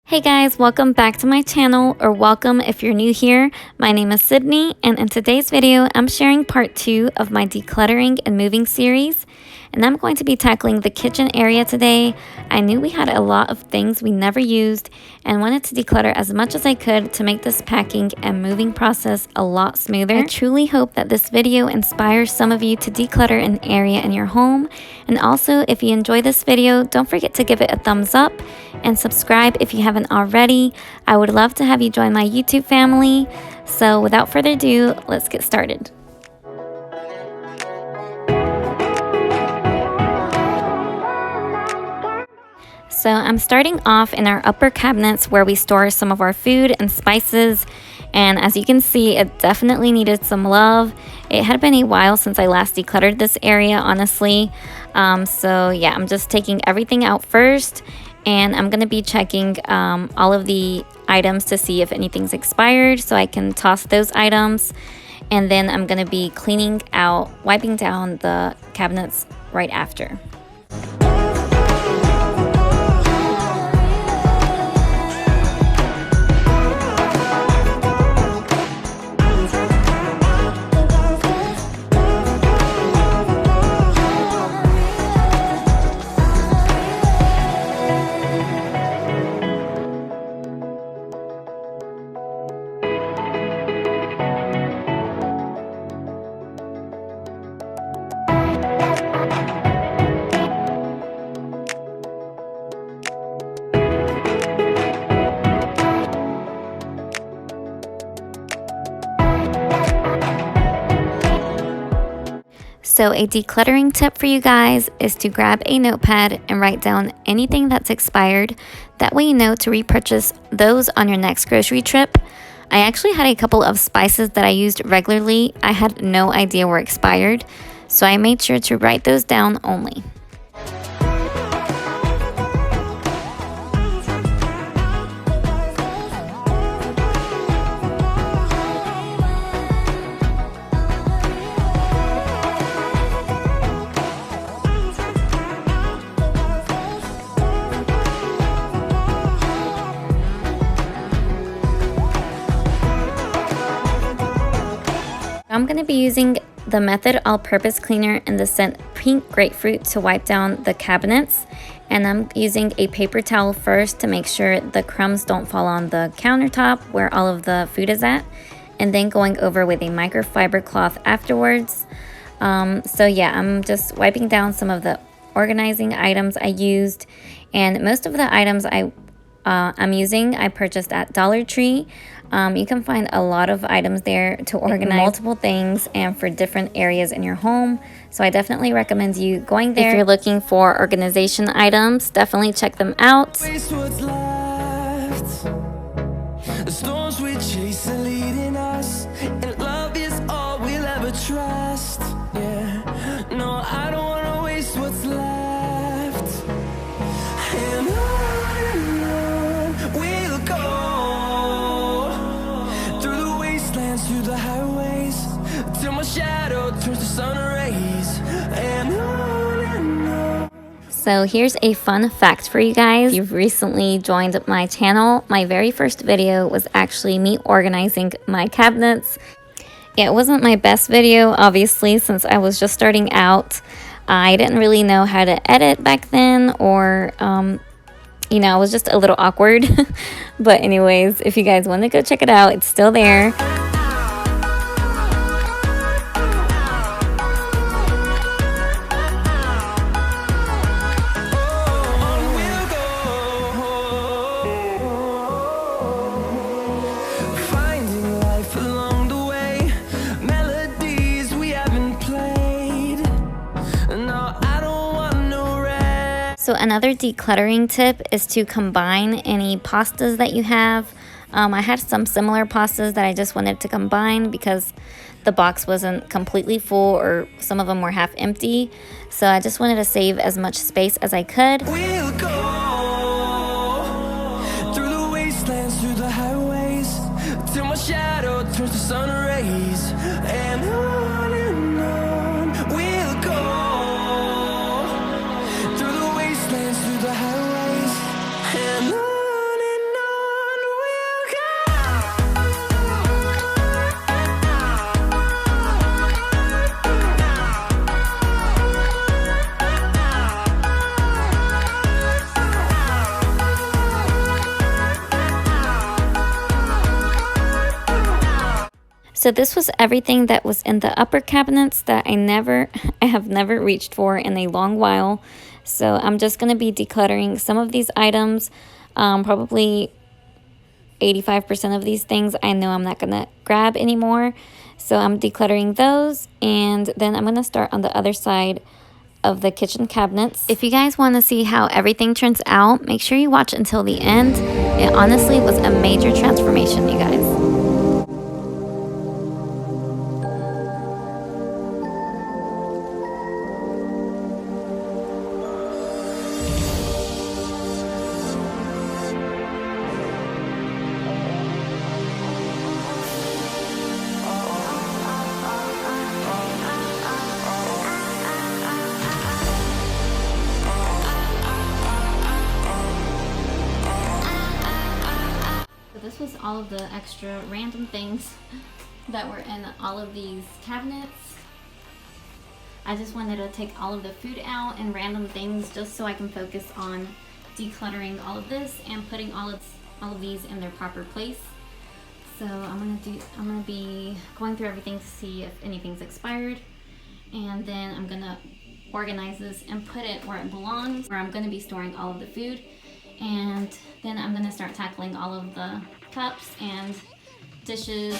Hey guys, welcome back to my channel, or welcome if you're new here. My name is Sydney, and in today's video, I'm sharing part 2 of my decluttering and moving series. And I'm going to be tackling the kitchen area today. I knew we had a lot of things we never used and wanted to declutter as much as I could to make this packing and moving process a lot smoother. I truly hope that this video inspires some of you to declutter an area in your home. And also, if you enjoy this video, don't forget to give it a thumbs up and subscribe if you haven't already. I would love to have you join my YouTube family. So without further ado, let's get started. So I'm starting off in our upper cabinets where we store some of our food and spices. And as you can see, it definitely needed some love. It had been a while since I last decluttered this area, honestly. So yeah, I'm just taking everything out first. And I'm going to be checking all of the items to see if anything's expired so I can toss those items. And then I'm going to be cleaning out, wiping down the cabinets right after. So a decluttering tip for you guys is to grab a notepad and write down anything that's expired. That way you know to repurchase those on your next grocery trip. I actually had a couple of spices that I used regularly. I had no idea were expired, so I made sure to write those down only. I'm going to be using the Method All-Purpose Cleaner in the scent Pink Grapefruit to wipe down the cabinets. And I'm using a paper towel first to make sure the crumbs don't fall on the countertop where all of the food is at. And then going over with a microfiber cloth afterwards. So yeah, I'm just wiping down some of the organizing items I used. And most of the items I'm using, I purchased at Dollar Tree. You can find a lot of items there to organize multiple things and for different areas in your home. So I definitely recommend you going there. If you're looking for organization items, definitely check them out. The storms we chase are leading us, and love is all we'll ever trust. Yeah, no, I don't want to waste what's left. And on we'll go, through the wastelands, through the highways, till my shadow turns to sun rays. And on. So here's a fun fact for you guys. If you've recently joined my channel, my very first video was actually me organizing my cabinets. Yeah, it wasn't my best video, obviously, since I was just starting out. I didn't really know how to edit back then, or you know, I was just a little awkward. But anyways, if you guys want to go check it out, it's still there. So another decluttering tip is to combine any pastas that you have. I had some similar pastas that I just wanted to combine because the box wasn't completely full, or some of them were half empty. So I just wanted to save as much space as I could. We'll go through the wastelands, through the highways, till my shadow turns to sun rays. And on we'll go, through the wastelands, through the highways, and on. So this was everything that was in the upper cabinets that I have never reached for in a long while. So I'm just going to be decluttering some of these items, probably 85% of these things I know I'm not going to grab anymore. So I'm decluttering those, and then I'm going to start on the other side of the kitchen cabinets. If you guys want to see how everything turns out, make sure you watch until the end. It honestly was a major transformation, you guys. This was all of the extra random things that were in all of these cabinets. I just wanted to take all of the food out and random things just so I can focus on decluttering all of this and putting all of these in their proper place. So I'm gonna be going through everything to see if anything's expired, and then I'm gonna organize this and put it where it belongs, where I'm gonna be storing all of the food. And then I'm gonna start tackling all of the cups and dishes.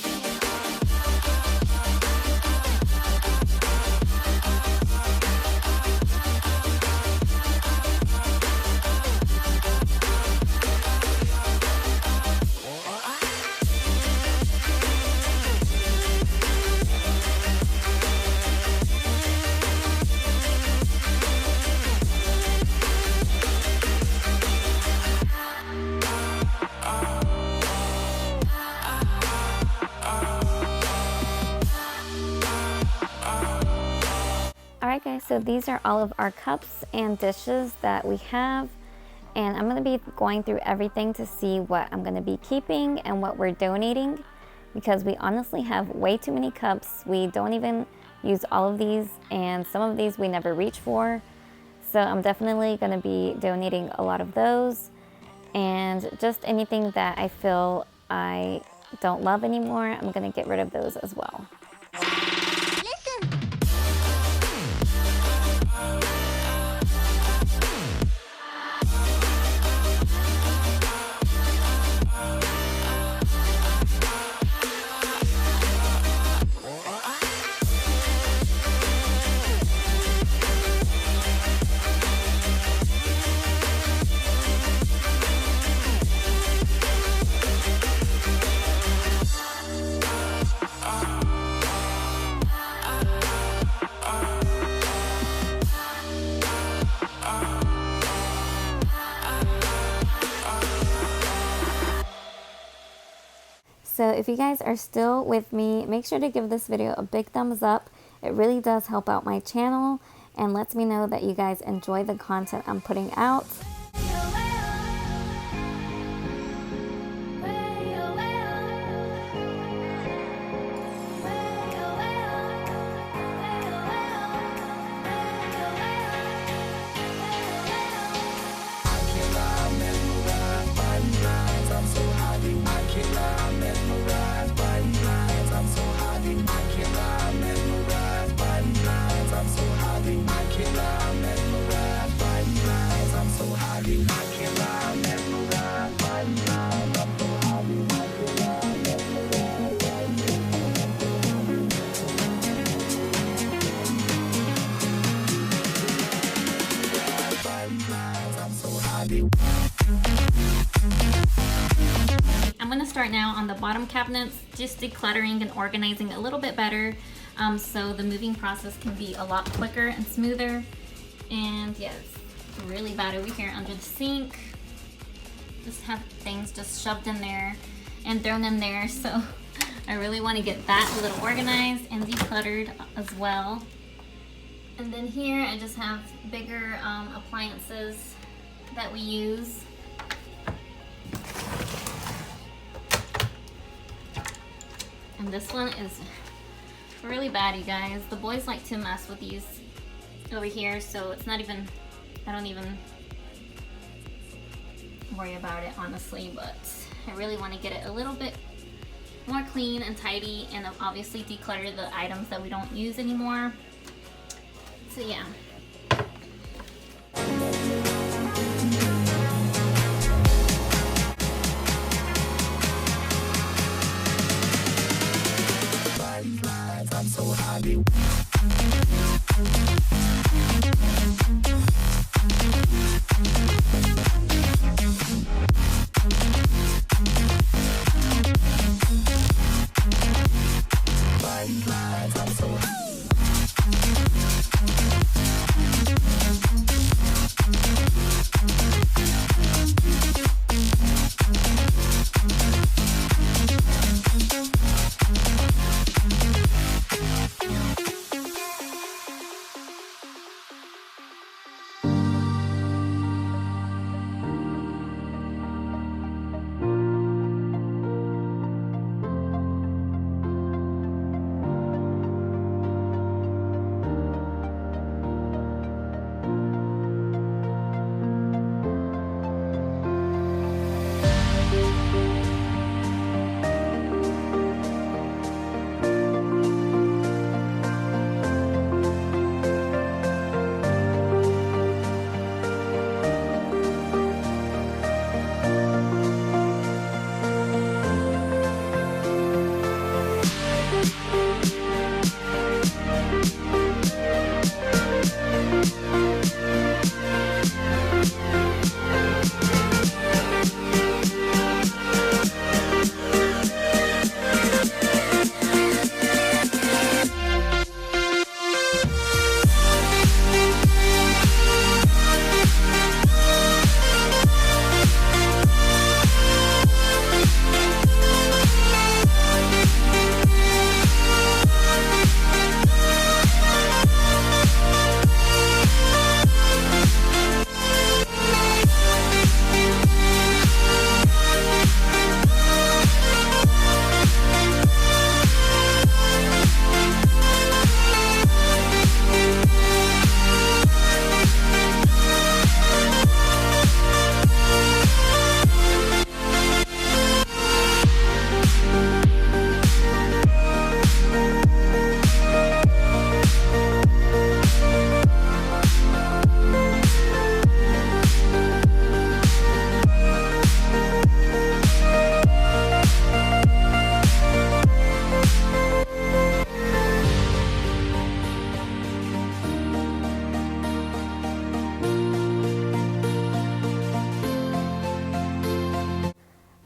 Alright guys, so these are all of our cups and dishes that we have, and I'm going to be going through everything to see what I'm going to be keeping and what we're donating, because we honestly have way too many cups. We don't even use all of these, and some of these we never reach for. So I'm definitely going to be donating a lot of those, and just anything that I feel I don't love anymore, I'm going to get rid of those as well. So if you guys are still with me, make sure to give this video a big thumbs up. It really does help out my channel and lets me know that you guys enjoy the content I'm putting out. I'm going to start now on the bottom cabinets, just decluttering and organizing a little bit better, so the moving process can be a lot quicker and smoother. And yes, it's really bad over here under the sink. Just have things just shoved in there and thrown in there, so I really want to get that a little organized and decluttered as well. And then here I just have bigger appliances that we use. And this one is really bad, you guys. The boys like to mess with these over here, so it's not even, I don't even worry about it honestly, but I really want to get it a little bit more clean and tidy, and obviously declutter the items that we don't use anymore. So yeah. I'm so happy.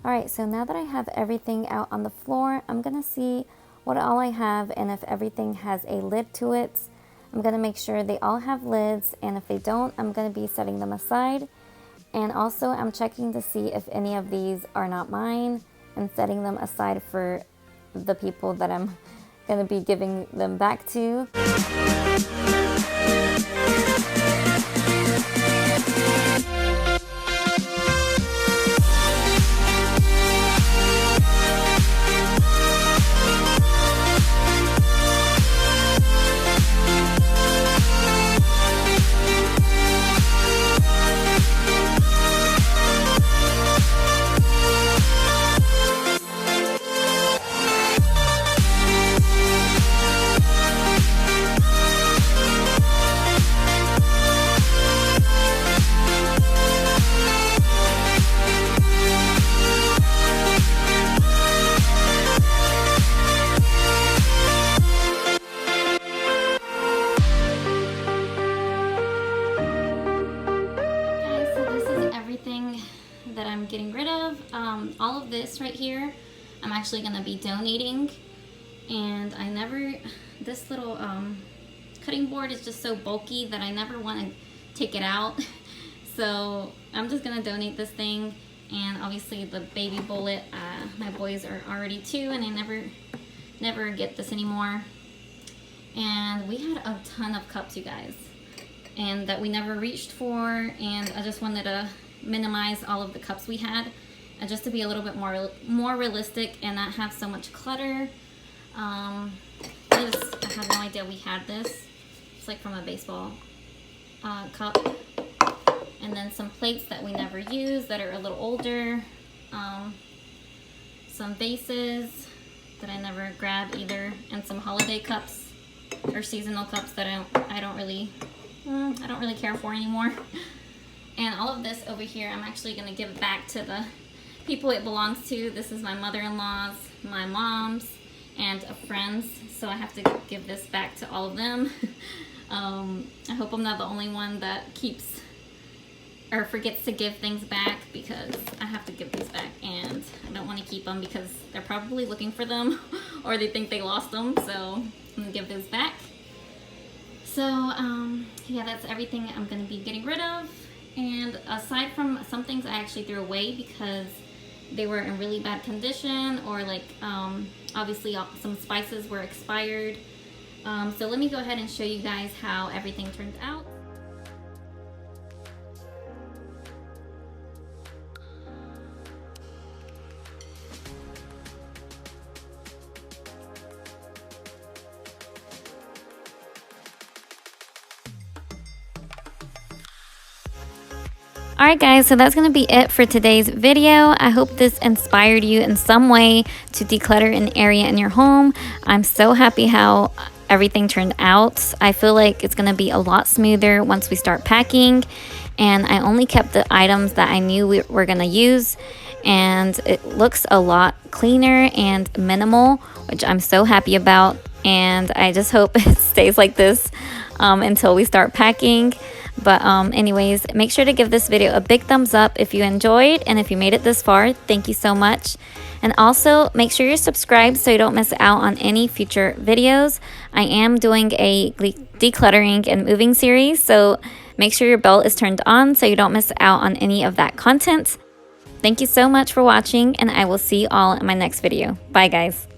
Alright, so now that I have everything out on the floor, I'm going to see what all I have and if everything has a lid to it. I'm going to make sure they all have lids, and if they don't, I'm going to be setting them aside. And also, I'm checking to see if any of these are not mine and setting them aside for the people that I'm going to be giving them back to. That I'm getting rid of. All of this right here I'm actually going to be donating, and this little cutting board is just so bulky that I never want to take it out. So I'm just going to donate this thing. And obviously the baby bullet, my boys are already 2 and they never get this anymore. And we had a ton of cups, you guys, and that we never reached for, and I just wanted to minimize all of the cups we had, just to be a little bit more realistic and not have so much clutter. I had no idea we had this. It's like from a baseball cup. And then some plates that we never use that are a little older. Some vases. that I never grab either, and some holiday cups or seasonal cups that I don't really care for anymore. And all of this over here, I'm actually gonna give back to the people it belongs to. This is my mother-in-law's, my mom's, and a friend's, so I have to give this back to all of them. I hope I'm not the only one that keeps or forgets to give things back, because I have to give these back and I don't want to keep them because they're probably looking for them or they think they lost them, so I'm gonna give those back. So yeah, that's everything I'm gonna be getting rid of. And aside from some things I actually threw away because they were in really bad condition, or like obviously some spices were expired. So let me go ahead and show you guys how everything turned out. Alright guys, so that's going to be it for today's video. I hope this inspired you in some way to declutter an area in your home. I'm so happy how everything turned out. I feel like it's going to be a lot smoother once we start packing. And I only kept the items that I knew we were going to use. And it looks a lot cleaner and minimal, which I'm so happy about. And I just hope it stays like this until we start packing. But anyways, make sure to give this video a big thumbs up if you enjoyed, and if you made it this far, thank you so much. And also make sure you're subscribed so you don't miss out on any future videos. I am doing a decluttering and moving series, so make sure your bell is turned on so you don't miss out on any of that content. Thank you so much for watching, and I will see you all in my next video. Bye guys.